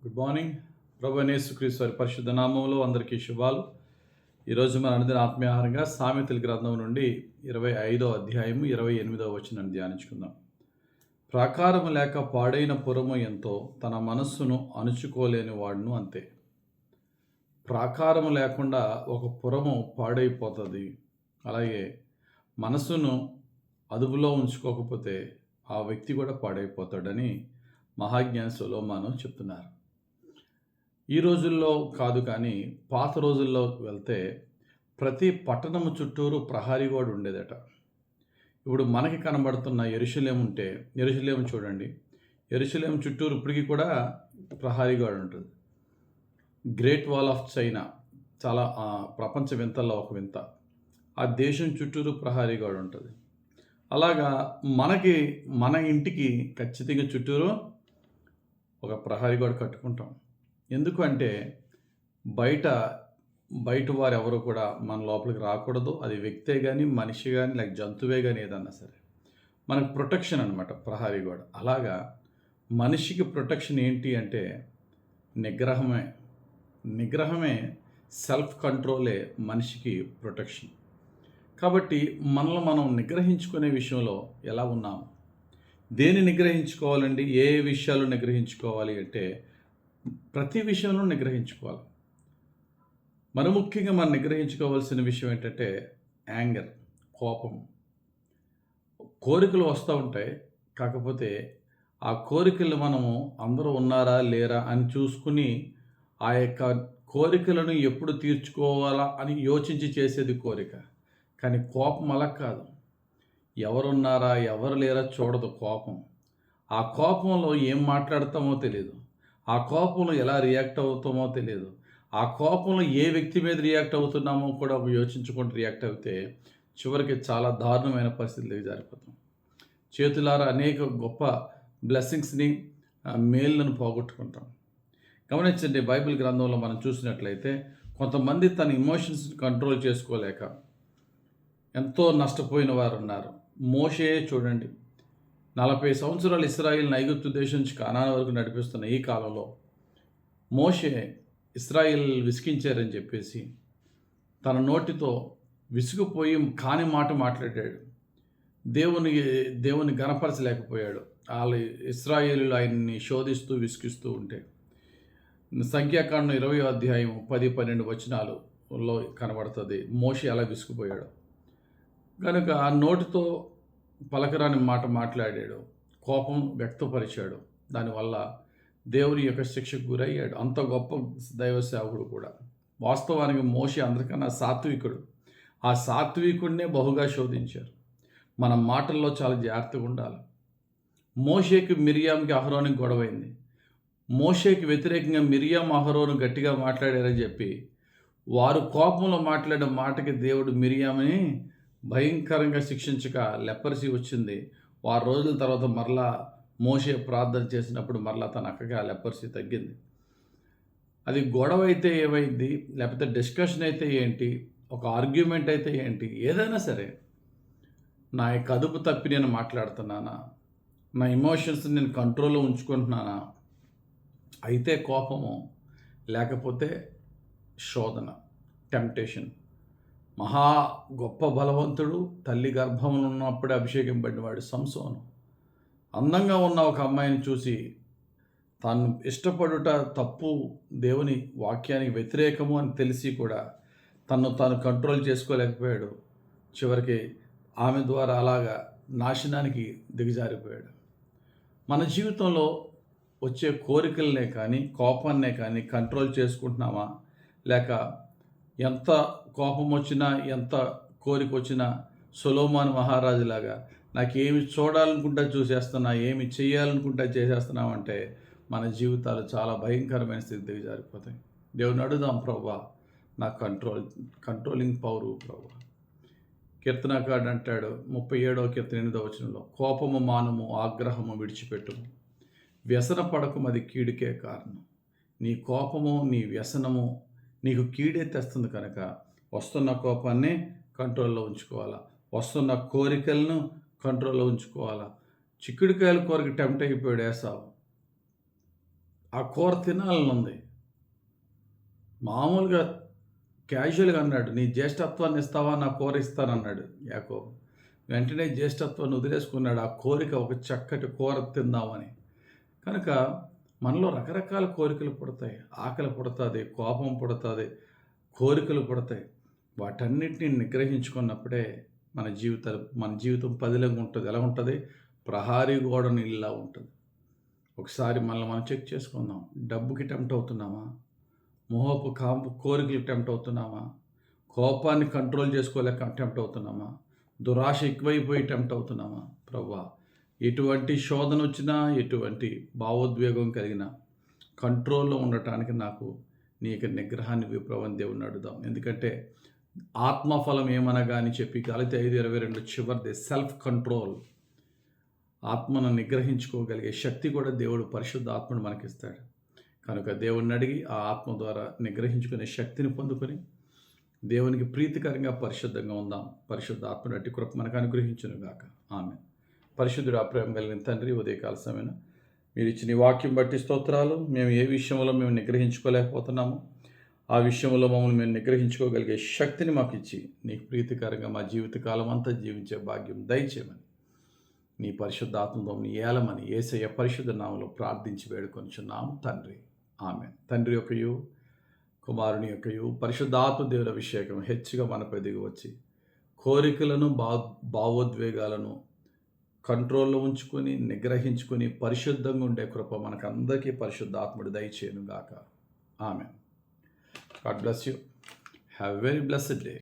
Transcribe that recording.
Good morning. ప్రభు అయిన యేసుక్రీస్తు వారి పరిశుద్ధ నామములో అందరికీ శుభాలు. ఈరోజు మన అనుదిన ఆత్మీయాహారంగా సామెతల గ్రంథం నుండి 25వ అధ్యాయము 28వ వచనాన్ని ధ్యానించుకుందాం. ప్రాకారము లేక పాడైన పురము ఎంతో, తన మనస్సును అణుచుకోలేని వాడును అంతే. ప్రాకారము లేకుండా ఒక పురము పాడైపోతుంది. అలాగే మనస్సును అదుపులో ఉంచుకోకపోతే ఆ వ్యక్తి కూడా పాడైపోతాడని మహాజ్ఞాని సొలొమోను చెప్తున్నారు. ఈ రోజుల్లో కాదు కానీ పాత రోజుల్లో వెళ్తే ప్రతి పట్టణము చుట్టూరు ప్రహరీ గోడ ఉండేదట. ఇప్పుడు మనకి కనబడుతున్న యెరూషలేము ఉంటే, యెరూషలేము చూడండి, యెరూషలేము చుట్టూరు ఇప్పటికీ కూడా ప్రహరీ గోడ ఉంటుంది. గ్రేట్ వాల్ ఆఫ్ చైనా చాలా ప్రపంచ వింతల్లో ఒక వింత. ఆ దేశం చుట్టూరు ప్రహరీ గోడ ఉంటుంది. అలాగా మన ఇంటికి ఖచ్చితంగా చుట్టూరు ఒక ప్రహరీ గోడ కట్టుకుంటాం. ఎందుకు అంటే బయట వారు ఎవరు కూడా మన లోపలికి రాకూడదు. అది వ్యక్తే కానీ, మనిషి కానీ, లేక జంతువే కానీ ఏదన్నా సరే మనకు ప్రొటెక్షన్ అనమాట ప్రహరీ గోడ. అలాగా మనిషికి ప్రొటెక్షన్ ఏంటి అంటే నిగ్రహమే సెల్ఫ్ కంట్రోలే మనిషికి ప్రొటెక్షన్. కాబట్టి మనల్ని మనం నిగ్రహించుకునే విషయంలో ఎలా ఉన్నాము? దేన్ని నిగ్రహించుకోవాలండి? ఏ విషయాలు నిగ్రహించుకోవాలి అంటే ప్రతి విషయంలో నిగ్రహించుకోవాలి. మరి ముఖ్యంగా మనం నిగ్రహించుకోవాల్సిన విషయం ఏంటంటే యాంగర్, కోపం. కోరికలు వస్తూ ఉంటాయి. కాకపోతే ఆ కోరికలు మనము అందరూ ఉన్నారా లేరా అని చూసుకుని ఆ యొక్క కోరికలను ఎప్పుడు తీర్చుకోవాలా అని యోచించి చేసేది కోరిక. కానీ కోపం అలా కాదు. ఎవరున్నారా ఎవరు లేరా చూడదు కోపం. ఆ కోపంలో ఏం మాట్లాడతామో తెలియదు. ఆ కోపంలో ఎలా రియాక్ట్ అవుతామో తెలియదు. ఆ కోపంలో ఏ వ్యక్తి మీద రియాక్ట్ అవుతున్నామో కూడా యోచించుకుంటూ రియాక్ట్ అయితే చివరికి చాలా దారుణమైన పరిస్థితులకు జారిపోతాం. చేతులారా అనేక గొప్ప బ్లెస్సింగ్స్ని, మేలులను పోగొట్టుకుంటాం. గమనించండి, బైబిల్ గ్రంథంలో మనం చూసినట్లయితే కొంతమంది తన ఎమోషన్స్ కంట్రోల్ చేసుకోలేక ఎంతో నష్టపోయిన వారు ఉన్నారు. మోషే చూడండి, 40 సంవత్సరాలు ఇశ్రాయేలును ఐగుప్తు దేశం నుంచి కానాను వరకు నడిపిస్తున్న ఈ కాలంలో మోషే ఇశ్రాయేల్ విసిగించారని చెప్పేసి తన నోటితో విసిగిపోయి కాని మాట మాట్లాడాడు. దేవుని గణపరచలేకపోయాడు. వాళ్ళు ఇశ్రాయేలులు ఆయన్ని శోధిస్తూ విసిగిస్తూ ఉంటే సంఖ్యాకాండం 20వ అధ్యాయం 10-12 వచనాలలో కనబడుతుంది మోషే అలా విసిగిపోయాడు. కనుక ఆ నోటితో పలకరాని మాట మాట్లాడాడు, కోపం వ్యక్తపరిచాడు. దానివల్ల దేవుని యొక్క శిక్షకు గురయ్యాడు. అంత గొప్ప దైవ సేవకుడు కూడా. వాస్తవానికి మోషే అందరికన్నా సాత్వికుడు. ఆ సాత్వికుడినే బహుగా శోధించారు. మన మాటల్లో చాలా జాగ్రత్తగా ఉండాలి. మోషేకి మిరియాంకి అహరోనికి గొడవైంది. మోషేకి వ్యతిరేకంగా మిరియాం అహరోను గట్టిగా మాట్లాడారని చెప్పి వారు కోపంలో మాట్లాడిన మాటకి దేవుడు మిరియామని భయంకరంగా శిక్షించక లెపర్సీ వచ్చింది. 6 రోజుల తర్వాత మరలా మోషే ప్రార్థన చేసినప్పుడు మరలా తన అక్కగా ఆ లెపర్సీ తగ్గింది. అది గొడవ అయితే ఏమైంది, లేకపోతే డిస్కషన్ అయితే ఏంటి, ఒక ఆర్గ్యుమెంట్ అయితే ఏంటి, ఏదైనా సరే నా యొక్క అదుపు తప్పి నేను మాట్లాడుతున్నానా, నా ఎమోషన్స్ నేను కంట్రోల్లో ఉంచుకుంటున్నానా, అయితే కోపము, లేకపోతే శోధన, టెంప్టేషన్. మహా గొప్ప బలవంతుడు, తల్లి గర్భంలో ఉన్నప్పుడే అభిషేకం పడినవాడు సంసోను. అందంగా ఉన్న ఒక అమ్మాయిని చూసి తాను ఇష్టపడుట తప్పు, దేవుని వాక్యానికి వ్యతిరేకము అని తెలిసి కూడా తాను కంట్రోల్ చేసుకోలేకపోయాడు. చివరికి ఆమె ద్వారా అలాగా నాశనానికి దిగజారిపోయాడు. మన జీవితంలో వచ్చే కోరికలనే కానీ, కోపాన్నే కానీ కంట్రోల్ చేసుకుంటున్నామా? లేక ఎంత కోపం వచ్చినా, ఎంత కోరిక వచ్చినా సొలొమోను మహారాజులాగా నాకేమి చూడాలనుకుంటా చూసేస్తున్నా, ఏమి చేయాలనుకుంటా చేసేస్తున్నామంటే మన జీవితాలు చాలా భయంకరమైన స్థితికి జారిపోతాయి. దేవుని అడుగుదాం, ప్రభువా నా కంట్రోలింగ్ పవరు ప్రభువా. కీర్తనకారుడు అంటాడు 37వ కీర్తన 8వ వచనంలో, కోపము మానము, ఆగ్రహము విడిచిపెట్టుము, వ్యసన పడకము, అది కీడుకే కారణం. నీ కోపము, నీ వ్యసనము నీకు కీడే తెస్తుంది. కనుక వస్తున్న కోపాన్ని కంట్రోల్లో ఉంచుకోవాలా, వస్తున్న కోరికలను కంట్రోల్లో ఉంచుకోవాలా. చిక్కుడుకాయల కోరిక టెంప్ట్ అయిపోయాడు ఏసావు. ఆ కూర తినాలని ఉంది. మామూలుగా క్యాజువల్‌గా అన్నాడు, "నీ జ్యేష్ఠత్వాన్ని ఇస్తావా? నా కూర ఇస్తానన్నాడు" యాకోబు. వెంటనే జ్యేష్ఠత్వాన్ని వదిలేసుకున్నాడు. ఆ కోరిక ఒక చక్కటి కూర తిందామని. కనుక మనలో రకరకాల కోరికలు పుడతాయి. ఆకలి పుడతది, కోపం పుడతది, కోరికలు పుడతాయి. వాటన్నిటిని నిగ్రహించుకున్నప్పుడే మన జీవితం పదిలంగా ఉంటది. ఎలా ఉంటది? ప్రహరీ గోడను ఇల్లా ఉంటది. ఒకసారి మనల్ని మనం చెక్ చేసుకుందాం. డబ్బుకి టెంప్ట్ అవుతున్నామా? మోహపు కోరికలకు టెంప్ట్ అవుతున్నామా? కోపాన్ని కంట్రోల్ చేసుకోలేక టెంప్ట్ అవుతున్నామా? దురాశ ఎక్కువైపోయి టెంప్ట్ అవుతున్నామా? ప్రభువా, ఎటువంటి శోధన వచ్చినా, ఎటువంటి భావోద్వేగం కలిగినా కంట్రోల్‌లో ఉండటానికి నాకు నీ యొక్క నిగ్రహాన్ని ఇవ్వు ప్రభువా అని దేవుడిని అడుగుదాం. ఎందుకంటే ఆత్మఫలం ఏమనగా అని చెప్పి గలతీ 5:22 చివరిది సెల్ఫ్ కంట్రోల్. ఆత్మను నిగ్రహించుకోగలిగే శక్తి కూడా దేవుడు పరిశుద్ధ ఆత్మను మనకిస్తాడు. కనుక దేవుణ్ణి అడిగి ఆ ఆత్మ ద్వారా నిగ్రహించుకునే శక్తిని పొందుకొని దేవునికి ప్రీతికరంగా పరిశుద్ధంగా ఉందాం. పరిశుద్ధ ఆత్మను అట్టి కృప మనకు అనుగ్రహించును గాక. ఆమేన్. పరిశుద్ధుడు ప్రేమ కలిగిన తండ్రి, ఉదయకాల సమయన మీరు ఇచ్చిన ఈ వాక్యం బట్టి స్తోత్రాలు. మేము ఏ విషయంలో మేము నిగ్రహించుకోలేకపోతున్నామో ఆ విషయంలో మమ్మల్ని మేము నిగ్రహించుకోగలిగే శక్తిని మాకు ఇచ్చి నీకు ప్రీతికరంగా మా జీవితకాలం అంతా జీవించే భాగ్యం దయచేయమని నీ పరిశుద్ధాత్మతో ఏలమని యేసయ్య పరిశుద్ధ నామములో ప్రార్థించి వేడుకొనిచున్నాము తండ్రి. ఆమేన్. తండ్రి యొక్కయు కుమారుని యొక్కయు పరిశుద్ధాత్మ దేవుని అభిషేకం హెచ్చుగా మనపై దిగి వచ్చి కోరికలను భావోద్వేగాలను కంట్రోల్లో ఉంచుకొని నిగ్రహించుకొని పరిశుద్ధంగా ఉండే కృప మనకందరికీ పరిశుద్ధాత్ముడు దయచేయను గాక. ఆమేన్. God bless you. Have a very blessed day.